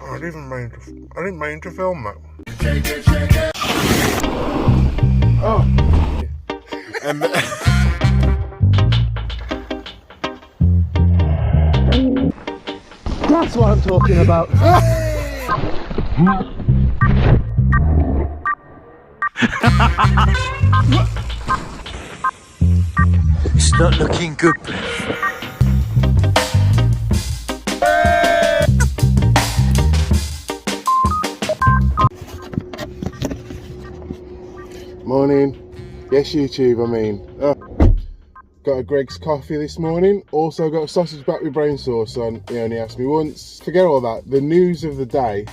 I didn't mean to film that. Oh. And that's what I'm talking about. It's not looking good. Morning. Yes, YouTube, I mean. Got a Greg's coffee this morning. Also got a sausage back with brain sauce on. He only asked me once. Forget all that. The news of the day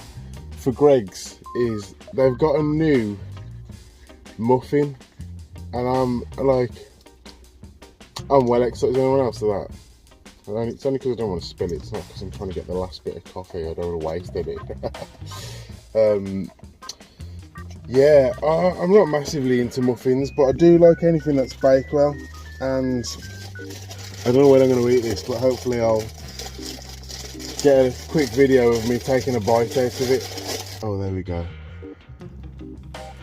for Greg's is they've got a new muffin. And I'm well excited. Is anyone else to that? It's only because I don't want to spill it. It's not because I'm trying to get the last bit of coffee. I don't want to waste it. Yeah, I'm not massively into muffins, but I do like anything that's baked well. And I don't know when I'm going to eat this, but hopefully I'll get a quick video of me taking a bite out of it. Oh, there we go.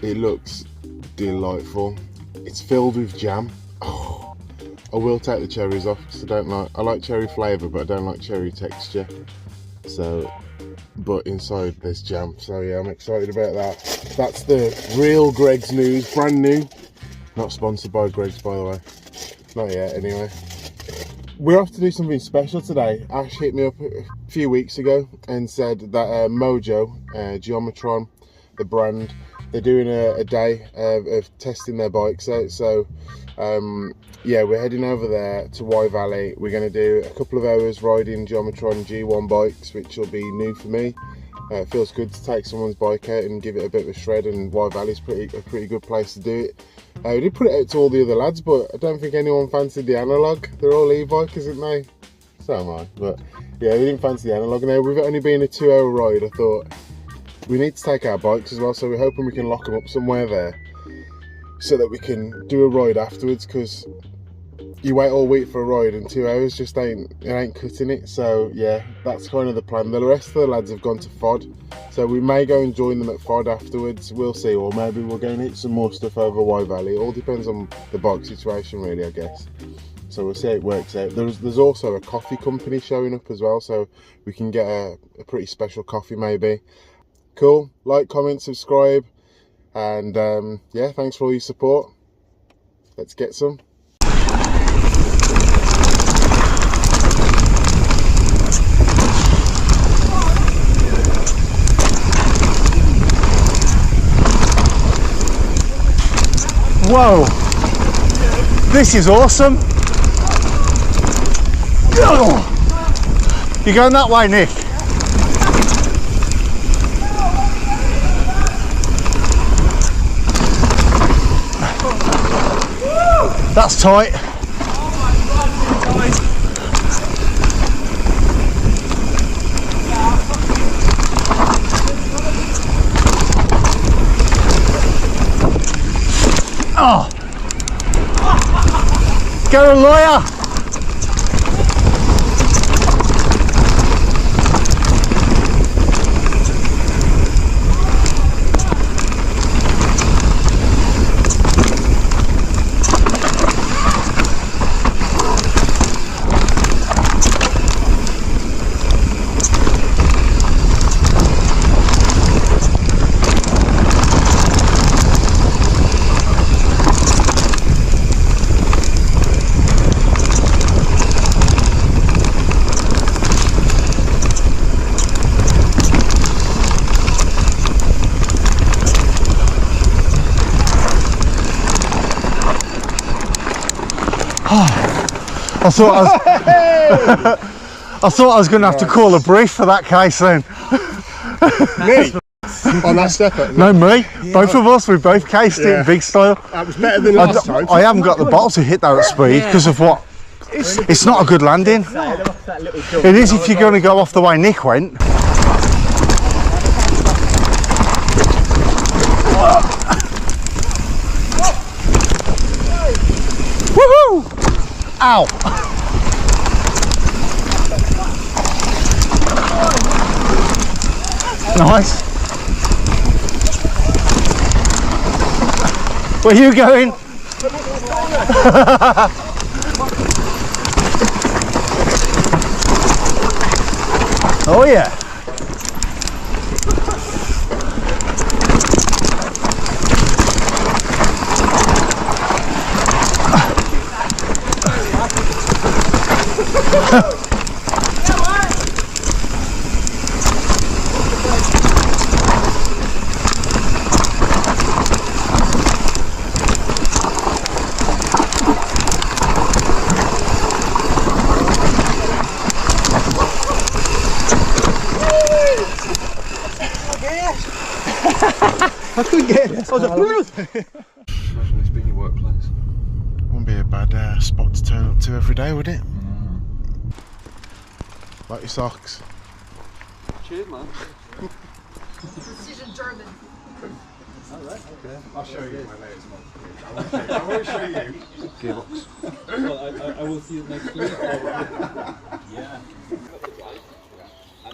It looks delightful. It's filled with jam. Oh, I will take the cherries off because I like cherry flavour, but I don't like cherry texture. So, but inside there's jam. So yeah, I'm excited about that. That's the real Greg's news, brand new. Not sponsored by Greg's, by the way. Not yet, anyway. We're off to do something special today. Ash hit me up a few weeks ago and said that Mojo, Geometron, the brand, they're doing a day of testing their bikes out. So yeah, we're heading over there to Y Valley. We're going to do a couple of hours riding Geometron G1 bikes, which will be new for me. It feels good to take someone's bike out and give it a bit of a shred, and Y Valley's a pretty good place to do it. We did put it out to all the other lads, but I don't think anyone fancied the analog. They're all e-bikers, aren't they? So am I. But yeah, they didn't fancy the analog. Now, with it only being a 2-hour ride, I thought we need to take our bikes as well, so we're hoping we can lock them up somewhere there so that we can do a ride afterwards, because you wait all week for a ride and 2 hours just ain't cutting it. So yeah, that's kind of the plan. The rest of the lads have gone to FOD, so we may go and join them at FOD afterwards. We'll see, or maybe we'll go and hit some more stuff over Y Valley. It all depends on the bike situation really, I guess. So we'll see how it works out. There's also a coffee company showing up as well, so we can get a pretty special coffee maybe. Cool. Like, comment, subscribe, and yeah, thanks for all your support. Let's get some. Whoa, this is awesome. You're going that way, Nick? That's tight. Oh, get a lawyer. I thought I was going to have to call a brief for that case then. Me? On that stepper? No, me. Yeah. Both of us, we both cased it in big style. That was better than last time. I haven't got the bottle to hit that at speed because of what? It's not a good landing. It is if you're going to go off the way Nick went. Woohoo! Ow! Nice. Where are you going? Oh yeah. I couldn't get it. I was like, imagine this being your workplace. Wouldn't be a bad spot to turn up to every day, would it? Like your socks. Cheers, man. Precision German. Alright, okay. I'll show you my latest one. I won't show you. Gearbox. Well, I will see it next week. Yeah.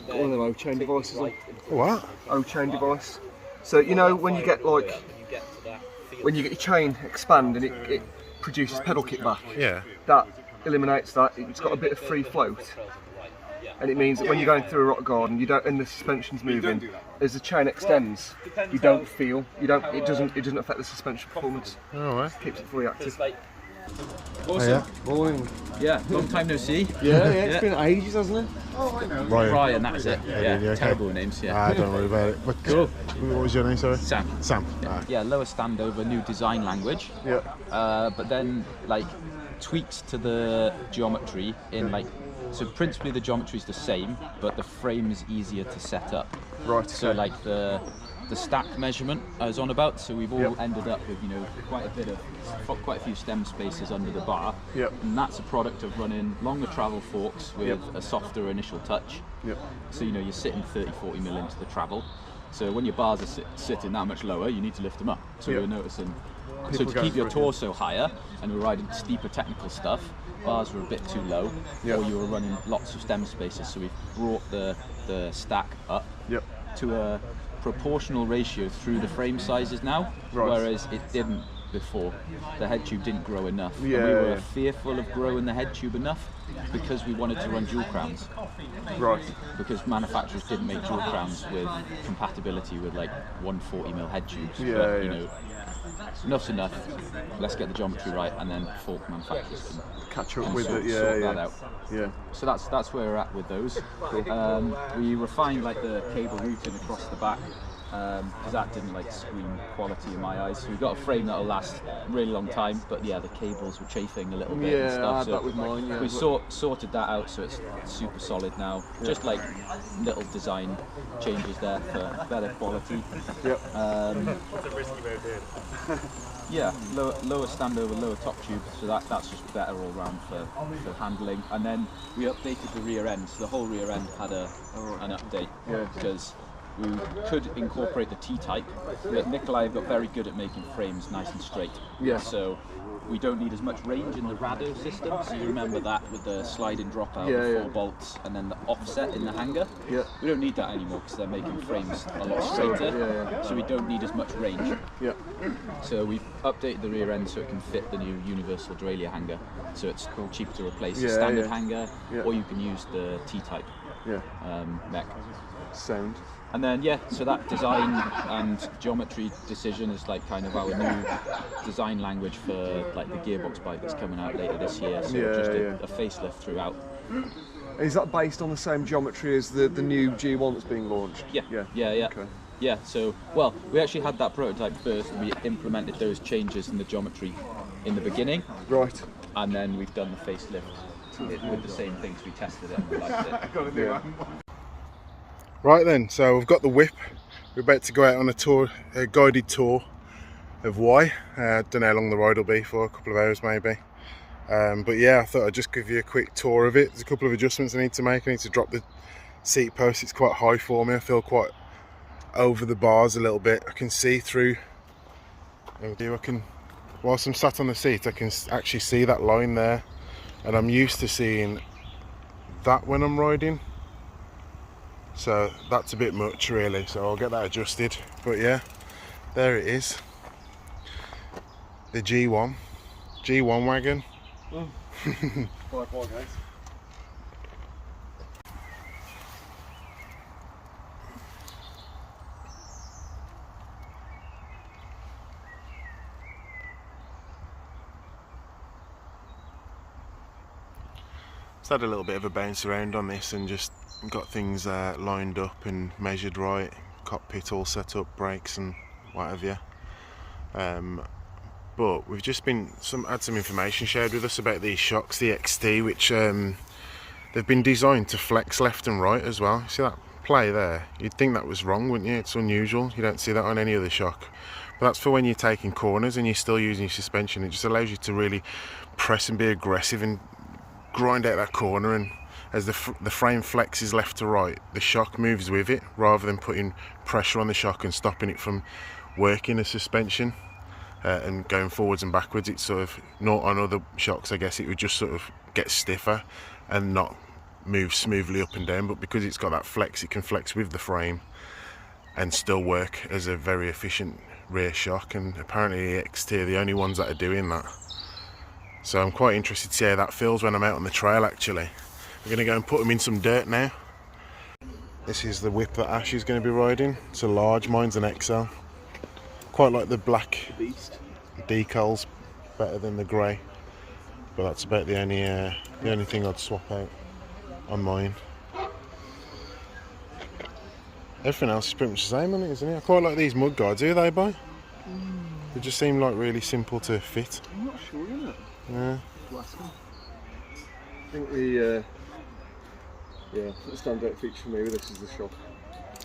One of them O-chain devices. What? O-chain device. So you know when you get like, when you get your chain expand and it produces pedal kickback. Yeah. That eliminates that. It's got a bit of free float, and it means that when you're going through a rock garden, you don't, and the suspension's moving, as the chain extends, you don't feel, it doesn't affect the suspension performance. All right. Keeps it fully active. Awesome. Morning. Yeah, long time no see. Yeah, it's been ages, hasn't it? Ryan, that was it. Yeah, you okay? terrible names, yeah. Don't worry about it. But Cool. what was your name, sorry? Sam. Sam. Yeah, lower standover, new design language. Yeah. But then, like, tweaks to the geometry in, like, so principally the geometry is the same, but the frame is easier to set up. Right. So, like, the stack measurement I was on about, so we've all ended up with, you know, quite a few stem spaces under the bar. Yep. And that's a product of running longer travel forks with a softer initial touch. Yep. So, you know, you're sitting 30-40 mil into the travel. So when your bars are sitting that much lower, you need to lift them up. So we're noticing, so to keep your torso higher, and we're riding steeper technical stuff, bars were a bit too low, or you were running lots of stem spaces. So we've brought the stack up to a proportional ratio through the frame sizes now, whereas it didn't before. The head tube didn't grow enough. And we were fearful of growing the head tube enough because we wanted to run dual crowns. Right. Because manufacturers didn't make dual crowns with compatibility with like 140mm head tubes. Yeah, but, you know, enough's enough. Let's get the geometry right, and then fork manufacturers can Catch up can with sort it. that out. Yeah. So that's where we're at with those. We refined like the cable routing across the back because that didn't like scream quality in my eyes. So we've got a frame that'll last a really long time, but yeah, the cables were chafing a little bit and stuff. I had so that with mine. Yeah. we sorted that out, so it's super solid now. Just like little design changes there for better quality. Yep. Yeah, lower standover, lower top tube, so that's just better all round for handling. And then we updated the rear end, so the whole rear end had an update because we could incorporate the T-type. Nikolai have got very good at making frames nice and straight. Yeah. So we don't need as much range in the Rado system. So you remember that with the sliding dropout, the 4 bolts, and then the offset in the hanger. Yeah. We don't need that anymore because they're making frames a lot straighter. So we don't need as much range. Yeah. So we've updated the rear end so it can fit the new universal derailleur hanger. So it's cheaper to replace the standard hanger, or you can use the T-type mech. Sound. And then so that design and geometry decision is like kind of our new design language for like the gearbox bike that's coming out later this year. So just a facelift throughout. Is that based on the same geometry as the new G1 that's being launched? Yeah. Okay. Yeah, so, well, we actually had that prototype first and we implemented those changes in the geometry in the beginning. Right. And then we've done the facelift with the same things. We tested it and we liked it. Right then, so we've got the whip. We're about to go out on a guided tour of Y. Don't know how long the ride will be for, a couple of hours maybe. But yeah, I thought I'd just give you a quick tour of it. There's a couple of adjustments I need to make. I need to drop the seat post. It's quite high for me. I feel quite over the bars a little bit. I can see through. Whilst I'm sat on the seat, I can actually see that line there and I'm used to seeing that when I'm riding, so that's a bit much really, so I'll get that adjusted. But yeah, there it is, the G1 wagon. Bye, guys. Just had a little bit of a bounce around on this and just got things lined up and measured right, cockpit all set up, brakes and what have you. But we've just had some information shared with us about these shocks, the XT, which they've been designed to flex left and right as well. See that play there? You'd think that was wrong, wouldn't you? It's unusual. You don't see that on any other shock. But that's for when you're taking corners and you're still using your suspension. It just allows you to really press and be aggressive and grind out that corner, and as the frame flexes left to right, the shock moves with it rather than putting pressure on the shock and stopping it from working as suspension and going forwards and backwards. It's sort of not on other shocks, I guess it would just sort of get stiffer and not move smoothly up and down, but because it's got that flex, it can flex with the frame and still work as a very efficient rear shock. And apparently the XT are the only ones that are doing that. So I'm quite interested to see how that feels when I'm out on the trail actually. We're going to go and put them in some dirt now. This is the whip that Ash is going to be riding. It's a large, mine's an XL. Quite like the black Beast. decals, better than the grey. But that's about the only thing I'd swap out on mine. Everything else is pretty much the same on it, isn't it? I quite like these mud guards. Who are they by? They just seem like really simple to fit. I'm not sure, you know. Yeah. I think the standout feature for me with this is the shock.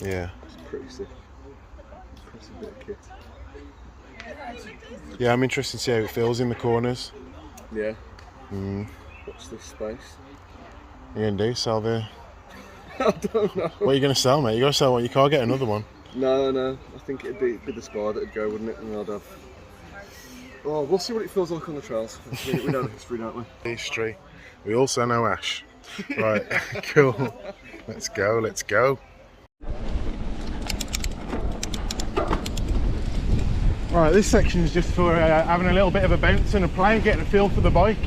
Yeah. It's pretty sick. Impressive bit of kit. Yeah, I'm interested to see how it feels in the corners. Yeah. What's this space? What are you going to do? Sell the... I don't know. What are you going to sell, mate? You got to sell one. You can't get another one. No. I think it'd be the Spar that'd go, wouldn't it? And I'd have... Oh, we'll see what it feels like on the trails. We know the history, don't we? History. We also know Ash. Right, cool. Let's go. Right, this section is just for having a little bit of a bounce and a play, getting a feel for the bike.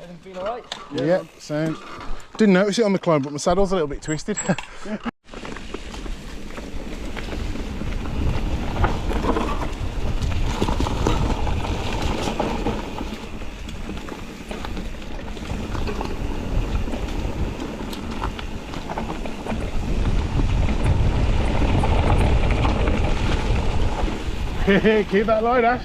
Everything feel alright? Yeah, sound. Didn't notice it on the climb, but my saddle's a little bit twisted. Keep that line, Ash.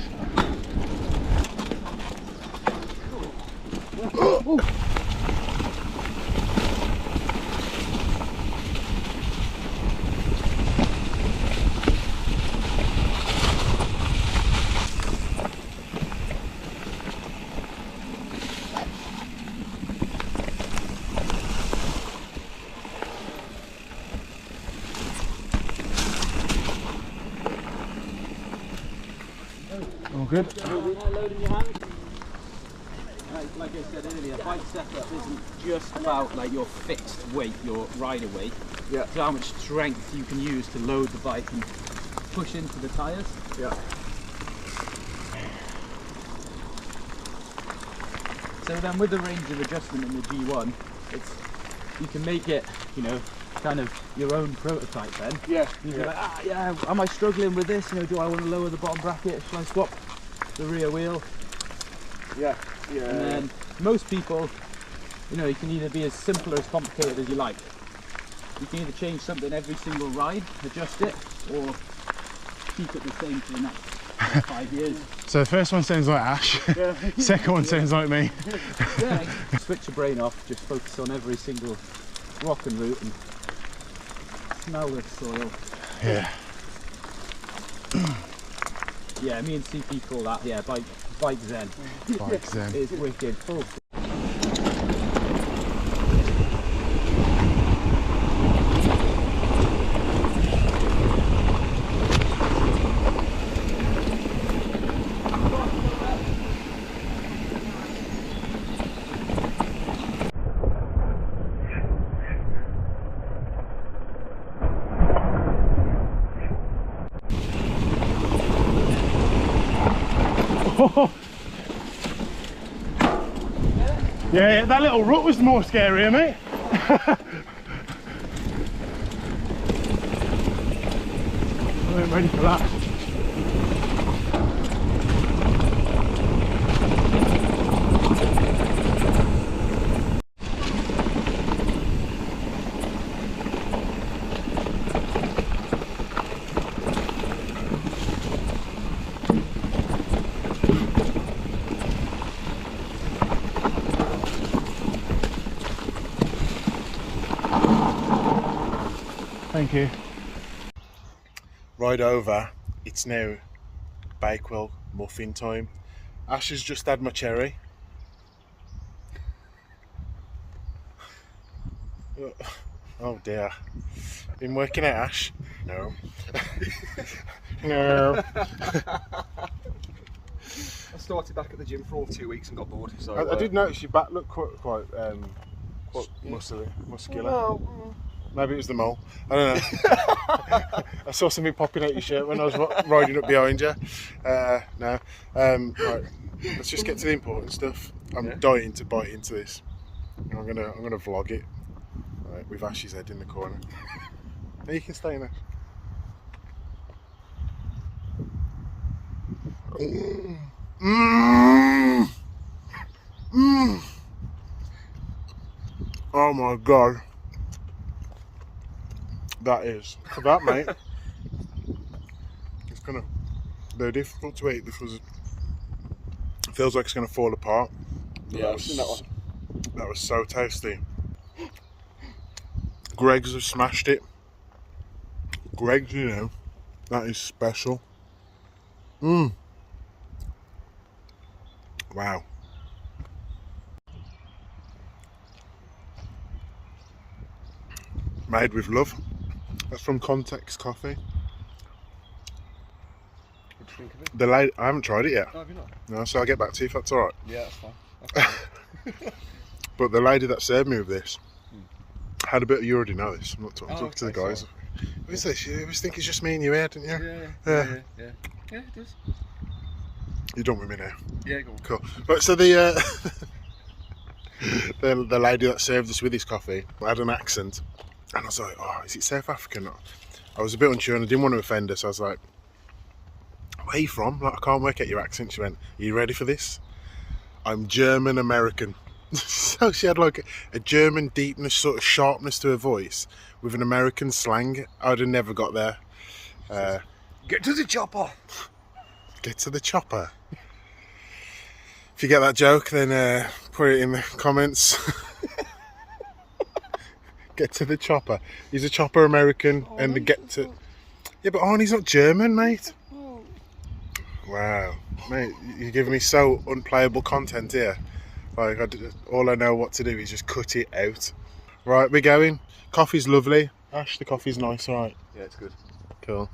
All good. Loading your hand. Like I said earlier, bike setup isn't just about like your fixed weight, your rider weight. Yeah. It's how much strength you can use to load the bike and push into the tyres. Yeah. So then with the range of adjustment in the G1, you can make it, you know, kind of your own prototype then. Yeah. You can be like, am I struggling with this? You know, do I want to lower the bottom bracket? Should I swap the rear wheel? Yeah. And then most people, you know, you can either be as simple or as complicated as you like. You can either change something every single ride, adjust it, or keep it the same for the next 5 years. So the first one sounds like Ash. Yeah. Second one sounds like me. Yeah. Switch your brain off, just focus on every single rock and route and smell the soil. Yeah. Yeah, me and CP call that, bike zen. Bike zen. It's wicked. Oh. Yeah, that little rut was more scary, mate. I ain't ready for that. Thank you. Ride over. It's now Bakewell muffin time. Ash has just had my cherry. Oh dear. Been working out, Ash? No. No. I started back at the gym for 2 weeks and got bored. So I did notice your back looked quite muscular. Well, Maybe it was the mole. I don't know. I saw something popping out your shirt when I was riding up behind you. No. Right. Let's just get to the important stuff. I'm dying to bite into this. I'm gonna vlog it. Right, with Ash's head in the corner. Now you can stay in there. Oh my god. That is. For that, mate, it's gonna be difficult to eat because it feels like it's gonna fall apart. yeah, I've seen that one. That was so tasty. Greg's have smashed it. Greg's, you know, that is special. Wow. Made with love. That's from Context Coffee. What do you think of it? The lady, I haven't tried it yet. Oh, have you not? No, so I'll get back to you if that's alright. Yeah, that's fine. That's fine. But the lady that served me with this had a bit of, you already know this, I'm not talking, talking to the okay, guys. Who is this? You always think it's just me and you here, didn't you? Yeah, it is. You're done with me now. Yeah, go on. Cool. Right, so the the lady that served us with this coffee had an accent, and I was like, oh, is it South African? I was a bit unsure and I didn't want to offend her, so I was like, where are you from? Like, I can't work out your accent. She went, are you ready for this? I'm German American. So she had like a German deepness, sort of sharpness to her voice with an American slang. I'd have never got there. Get to the chopper! Get to the chopper. If you get that joke, then put it in the comments. Get to the chopper. He's a chopper American, and the get to. Yeah, but Arnie's not German, mate. Wow, mate, you're giving me so unplayable content here. Like, all I know what to do is just cut it out. Right, we're going. Coffee's lovely. Ash, the coffee's nice, alright? Yeah, it's good. Cool.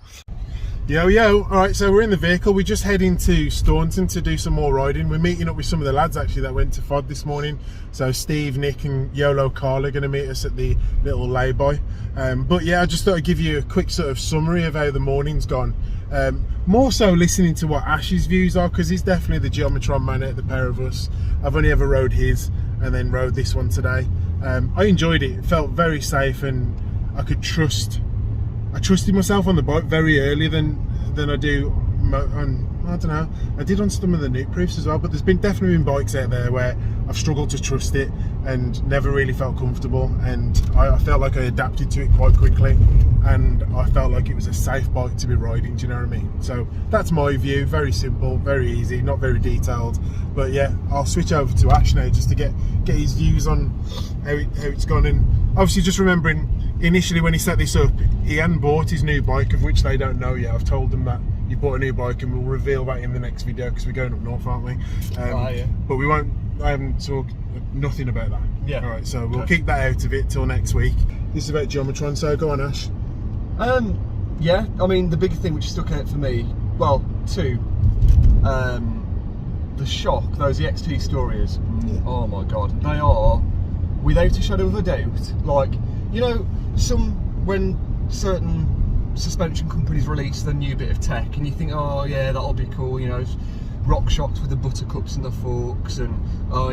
Yo, alright, so we're in the vehicle. We're just heading to Staunton to do some more riding. We're meeting up with some of the lads actually that went to FOD this morning. So Steve, Nick and YOLO Carl are going to meet us at the little lay-by. But yeah, I just thought I'd give you a quick sort of summary of how the morning's gone. More so listening to what Ash's views are, because he's definitely the Geometron man out of the pair of us. I've only ever rode his and then rode this one today. I enjoyed it. It felt very safe, and I trusted myself on the bike very early than I do on, I don't know, I did on some of the Nuke Proofs as well, but there's definitely been bikes out there where I've struggled to trust it and never really felt comfortable, and I felt like I adapted to it quite quickly, and I felt like it was a safe bike to be riding, do you know what I mean? So that's my view, very simple, very easy, not very detailed, but yeah, I'll switch over to Ash now just to get his views on how it's gone. And obviously just remembering, initially when he set this up, he hadn't bought his new bike, of which they don't know yet. I've told them that he bought a new bike, and we'll reveal that in the next video because we're going up north, aren't we? Yeah. But I haven't talked nothing about that. Yeah. Alright, so we'll keep that out of it till next week. This is about Geometron, so go on, Ash. Yeah, I mean, the big thing which stuck out for me, well, two, the shock, those EXT stories, oh my god, they are, without a shadow of a doubt, like, you know, when certain suspension companies release the new bit of tech and you think, oh yeah, that'll be cool, you know, rock shops with the buttercups and the forks, and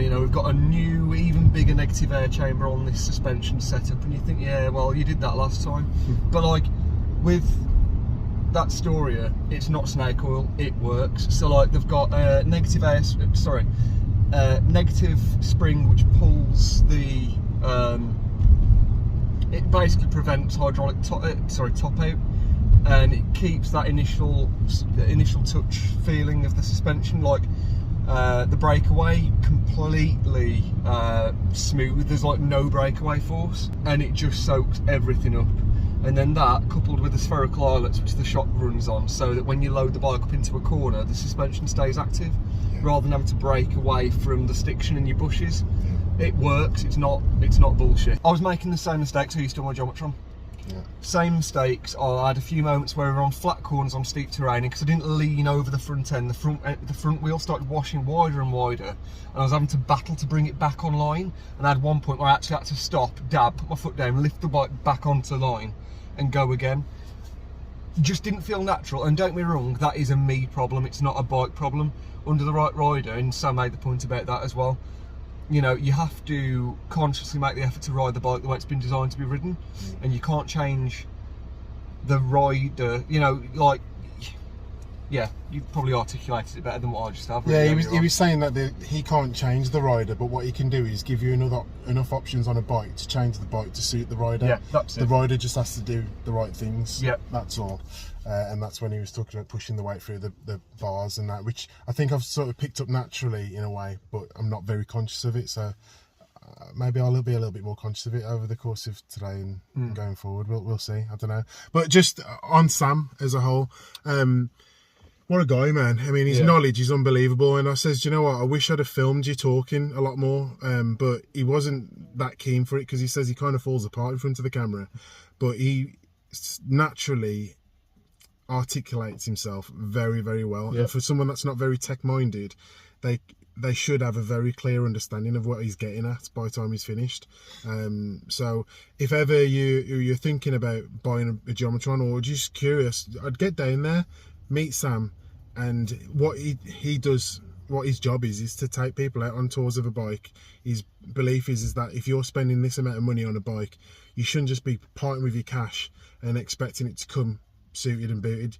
you know, we've got a new, even bigger negative air chamber on this suspension setup, and you think, yeah, well, you did that last time. But like with that Storia, it's not snake oil, it works. So like they've got negative spring which pulls the it basically prevents hydraulic top out, and it keeps that initial touch feeling of the suspension, like the breakaway completely smooth. There's like no breakaway force, and it just soaks everything up. And then that, coupled with the spherical eyelets which the shock runs on, so that when you load the bike up into a corner, the suspension stays active, rather than having to break away from the stiction in your bushes. It works. It's not bullshit. I was making the same mistakes I used to on my Geometron. Same mistakes. I had a few moments where we were on flat corners on steep terrain, because I didn't lean over the front end. The front wheel started washing wider and wider, and I was having to battle to bring it back online. And I had one point where I actually had to stop, dab, put my foot down, lift the bike back onto the line, and go again. Just didn't feel natural. And don't get me wrong, that is a me problem. It's not a bike problem. Under the right rider, and Sam made the point about that as well. You know, you have to consciously make the effort to ride the bike the way it's been designed to be ridden, and you can't change the rider. You know, like, yeah, you probably articulated it better than what I just have. Yeah, he was saying that he can't change the rider, but what he can do is give you enough options on a bike to change the bike to suit the rider. Yeah, that's it. The rider just has to do the right things. Yeah, that's all. And that's when he was talking about pushing the weight through the bars and that, which I think I've sort of picked up naturally in a way, but I'm not very conscious of it. So maybe I'll be a little bit more conscious of it over the course of today and going forward. We'll see. I don't know. But just on Sam as a whole, what a guy, man. I mean, his knowledge is unbelievable. And I says, do you know what? I wish I'd have filmed you talking a lot more. But he wasn't that keen for it, because he says he kind of falls apart in front of the camera. But he naturally articulates himself very, very well. And for someone that's not very tech minded, they should have a very clear understanding of what he's getting at by the time he's finished. So if ever you're thinking about buying a Geometron, or just curious, I'd get down there, meet Sam, and what he does, what his job is to take people out on tours of a bike. His belief is that if you're spending this amount of money on a bike, you shouldn't just be parting with your cash and expecting it to come suited and booted.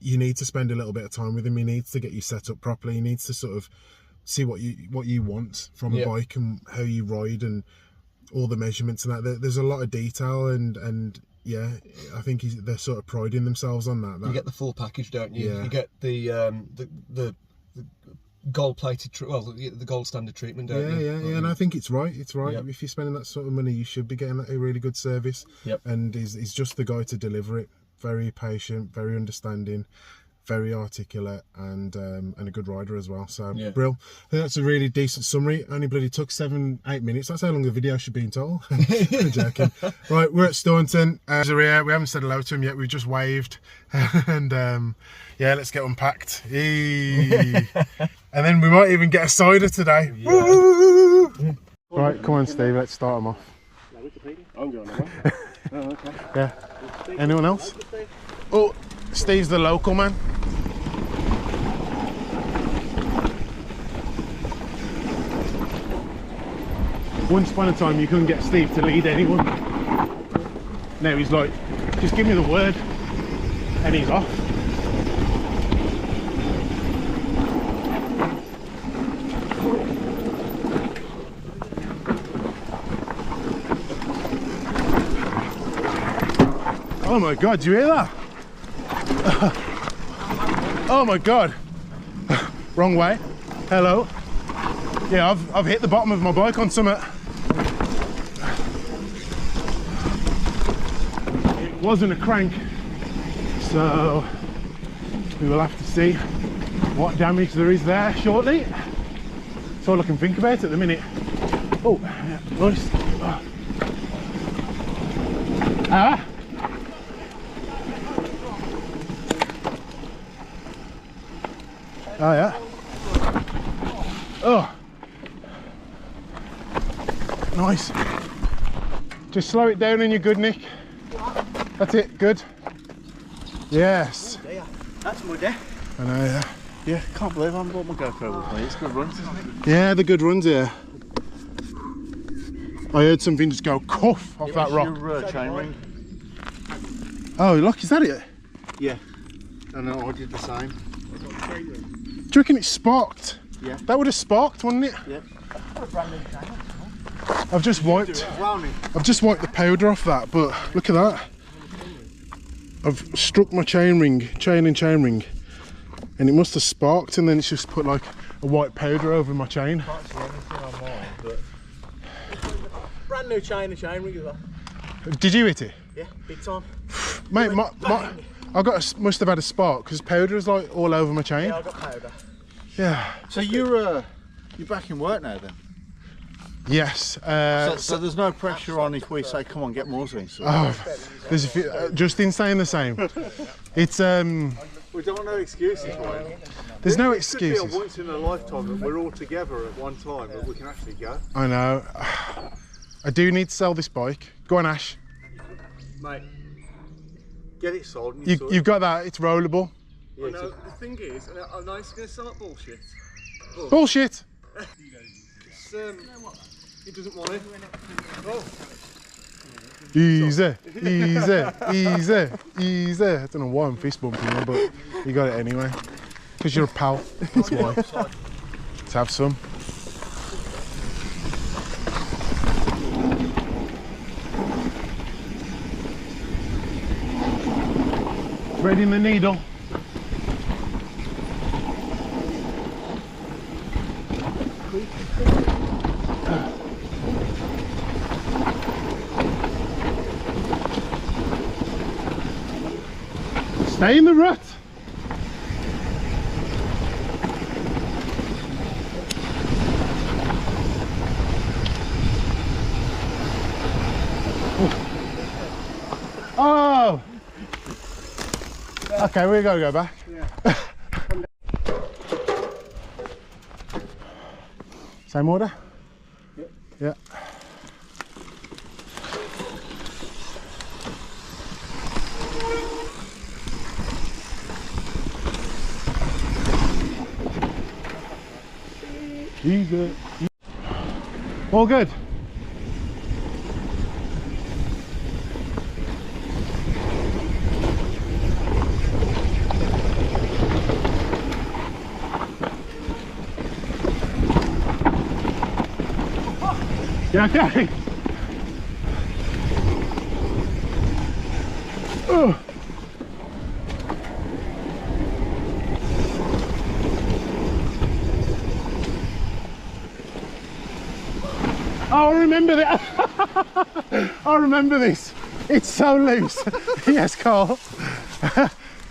You need to spend a little bit of time with him. He needs to get you set up properly. He needs to sort of see what you want from a bike and how you ride and all the measurements and that. There's a lot of detail, and yeah, I think they're sort of priding themselves on that. You get the full package, don't you? Yeah. You get the gold-plated, the gold standard treatment, don't you? Yeah, and I think it's right. It's right. Yep. If you're spending that sort of money, you should be getting a really good service. Yep. And he's just the guy to deliver it. Very patient, very understanding, very articulate, and a good rider as well. So, Brill. I think that's a really decent summary. Only bloody took 7-8 minutes. That's how long the video should be in total. I'm joking. Right, we're at Staunton. We haven't said hello to him yet. We've just waved. And yeah, let's get unpacked. And then we might even get a cider today. Yeah. Right, come on, Steve. Let's start them off. I'm going away. Oh, okay. Yeah. Anyone else? Oh, Steve's the local man. Once upon a time you couldn't get Steve to lead anyone. Now he's like, just give me the word, and he's off. Oh my God, do you hear that? Oh my God. Wrong way. Hello. Yeah, I've hit the bottom of my bike on summit. It wasn't a crank, so we will have to see what damage there is there shortly. That's all I can think about at the minute. Oh, yeah, nice. Ah. Oh yeah. Oh. Nice. Just slow it down and you're good, Nick. That's it, good. Yes. That's muddy. I know, yeah. Yeah, can't believe I haven't bought my GoPro with me. It's good runs, isn't it? Yeah, they're good runs here. I heard something just go cuff off that rock. Your chain ring. Oh, look, is that it? Yeah. I know, I did the same. Do you reckon it sparked? Yeah. That would have sparked, wouldn't it? Yeah. I've just wiped the powder off that, but look at that. I've struck my chain and chain ring, and it must have sparked, and then it's just put like a white powder over my chain. Can't see anything on mine, but brand new chain and chain ring as well. Did you hit it? Yeah, big time. Mate, must have had a spark because powder is like all over my chain. Yeah, I got powder. Yeah. So you're back in work now then? Yes. So there's no pressure on if we say, come on, get more things. Oh, there's a few. Justin's saying the same. It's We don't want no excuses, right? There's no It could be excuses. a once in a lifetime that we're all together at one time, but we can actually go. I know. I do need to sell this bike. Go on, Ash. Mate, get it sold and You've got that. It's rollable. Yeah, No, the thing is, I know it's going to sound like bullshit. Bullshit. He doesn't want it. Oh. Easy, easy, easy, easy. I don't know why I'm fist bumping you, but you got it anyway. Because you're a pal. That's why. Let's have some. Threading the needle. Stay in the rut. Oh. Okay, we gotta go back. Yeah. Same order? Yep. Yeah. Easy. All good. Yeah, okay. Oh. Oh, I remember that. I remember this. It's so loose. Yes, Carl.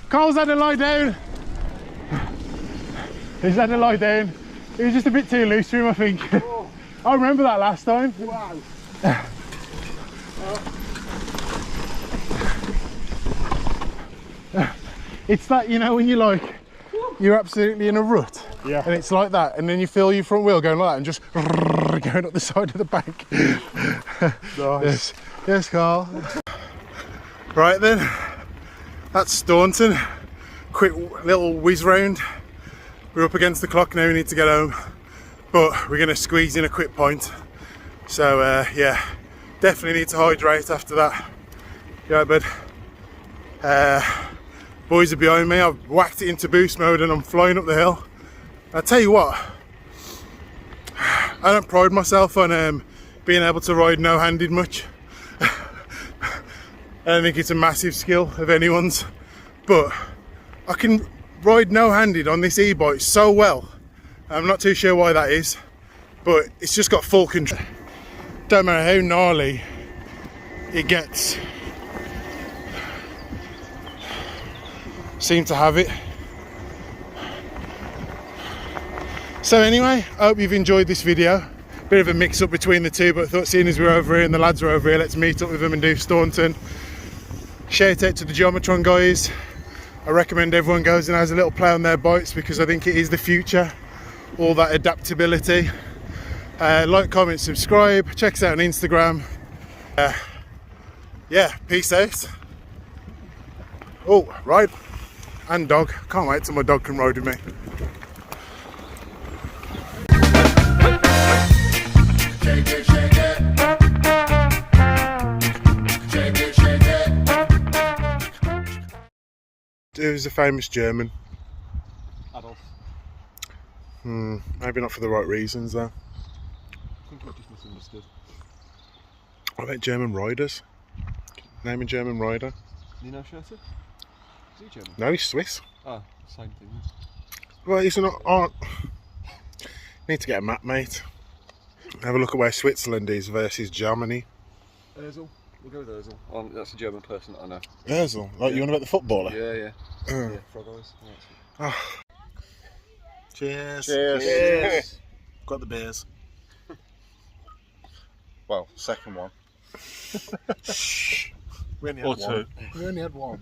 Carl's had to lie down. He's had to lie down. It was just a bit too loose for him, I think. Oh. I remember that last time. Wow. It's that, you know, when you're like, you're absolutely in a rut. Yeah. And it's like that, and then you feel your front wheel going like that and just going up the side of the bank. Nice. Yes, yes, Carl. Right then, that's Staunton. Quick little whiz round. We're up against the clock now, we need to get home. But we're going to squeeze in a quick point. So yeah, definitely need to hydrate after that. Yeah, bud. Boys are behind me. I've whacked it into boost mode and I'm flying up the hill. I tell you what, I don't pride myself on being able to ride no-handed much. I don't think it's a massive skill of anyone's, but I can ride no-handed on this e-bike so well. I'm not too sure why that is, but it's just got full control. Don't matter how gnarly it gets, seem to have it. So anyway, I hope you've enjoyed this video. Bit of a mix up between the two, but I thought seeing as we're over here and the lads are over here, let's meet up with them and do Staunton. Shout out to the Geometron guys. I recommend everyone goes and has a little play on their bikes because I think it is the future. All that adaptability. Like, comment, subscribe. Check us out on Instagram. Yeah, peace out. Oh, right. And dog. Can't wait till my dog can ride with me. Who's a famous German? Adolf. Maybe not for the right reasons though. I think I've just misunderstood. What about German riders? Name a German rider? Nino Schurter? Is he German? No, he's Swiss. Oh, same thing. Well, he's not. Need to get a map, mate. Have a look at where Switzerland is versus Germany. Ozil. We'll go with Ozil. Oh, that's a German person that I know. Ozil, like you want about the footballer? Yeah. Yeah, frog eyes. Oh. Cheers. Cheers. Got the beers. Well, second one. We only Or had one. two. We only had one.